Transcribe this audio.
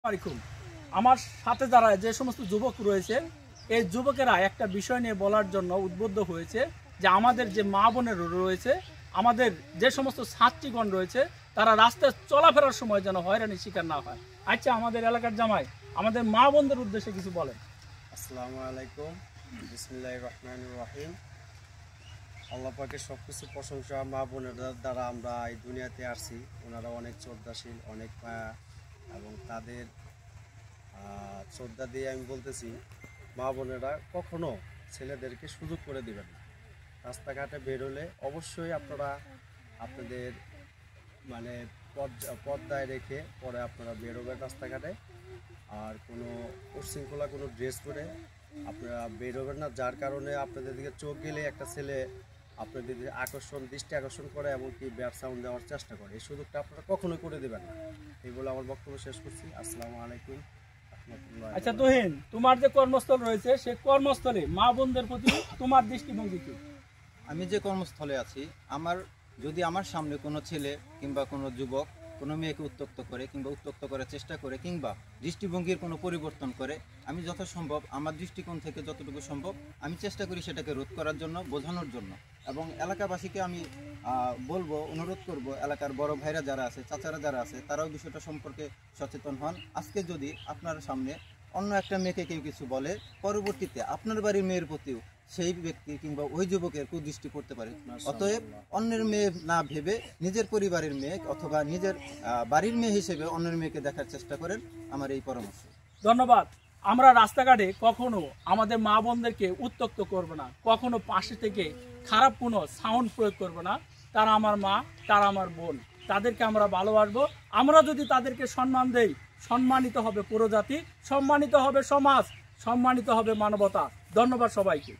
আলাইকুম। আমার সাথে যারা যে সমস্ত যুবক রয়েছে এই যুবকেরা একটা বিষয় নিয়ে বলার জন্য উদ্বুদ্ধ হয়েছে যে আমাদের যে মা বোনের রয়েছে, আমাদের যে সমস্ত ছাত্রীগণ রয়েছে তারা রাস্তায় চলাফেরার সময় যেন হয়রানির শিকার না হয়। আচ্ছা, আমাদের এলাকার জামাই আমাদের মা বোনদের উদ্দেশ্যে কিছু বলেন। আসসালামু আলাইকুম, বিসমিল্লাহির রহমানির রহিম। আল্লাহ পাকের সবকিছু প্রশংসা। মা বোনেদের দ্বারা আমরা এই দুনিয়াতে আসছি। ওনারা অনেক শ্রদ্ধাশীল, অনেক মায়া, এবং তাদের শ্রদ্ধা দিয়ে আমি বলতেছি, মা বোনেরা কখনো ছেলেদেরকে সুযোগ করে দেবেন না। রাস্তাঘাটে বেরোলে অবশ্যই আপনারা আপনাদের মানে পর্দায় রেখে পরে আপনারা বেরোবেন রাস্তাঘাটে। আর কোনো উচ্ছৃঙ্খলা কোনো ড্রেস পরে আপনারা বেরোবেন না, যার কারণে আপনাদের দিকে চোখ গেলে একটা ছেলে আপনাদের দৃষ্টি আকর্ষণ করে এমনকি ব্যাড সাউন্ড দেওয়ার চেষ্টা করে। এই সুযোগটা আপনারা কখনোই করে দেবেন না। এই বলে আমার বক্তব্য শেষ করছি। আসসালামু আলাইকুম। আচ্ছা তুহিন, তোমার যে কর্মস্থল রয়েছে সে কর্মস্থলে মা বোনদের প্রতি তোমার দৃষ্টিভঙ্গি কি? আমি যে কর্মস্থলে আছি, যদি আমার সামনে কোনো ছেলে কিংবা কোনো যুবক কোনো মেয়েকে উত্ত্যক্ত করে কিংবা উত্ত্যক্ত করার চেষ্টা করে কিংবা দৃষ্টিভঙ্গির কোনো পরিবর্তন করে, আমি যথাসম্ভব আমার দৃষ্টিকোণ থেকে যতটুকু সম্ভব আমি চেষ্টা করি সেটাকে রোধ করার জন্য, বোঝানোর জন্য। এবং এলাকাবাসীকে আমি বলবো, অনুরোধ করব, এলাকার বড় ভাইরা যারা আছে, চাচারা যারা আছে, তারাও বিষয়টা সম্পর্কে সচেতন হন। আজকে যদি আপনার সামনে অন্য একটা মেয়েকে কেউ কিছু বলে, পরবর্তীতে আপনার বাড়ির মেয়ের প্রতিও সেই ব্যক্তি কিংবা ওই যুবকের কুদৃষ্টি পড়তে পারে। অতএব অন্যের মেয়ে না ভেবে নিজের পরিবারের মেয়ে অথবা নিজের বাড়ির মেয়ে হিসেবে অন্যের মেয়েকে দেখার চেষ্টা করেন, আমার এই পরামর্শ। ধন্যবাদ। আমরা রাস্তাঘাটে কখনো আমাদের মা বোনদেরকে উত্ত্যক্ত করব না, কখনো পাশে থেকে খারাপ কোনো সাউন্ড প্রয়োগ করব না। তারা আমার মা, তারা আমার বোন, তাদেরকে আমরা ভালোবাসবো। আমরা যদি তাদেরকে সম্মান দেই, সম্মানিত হবে পুরো জাতি, সম্মানিত হবে সমাজ, সম্মানিত হবে মানবতা। ধন্যবাদ সবাইকে।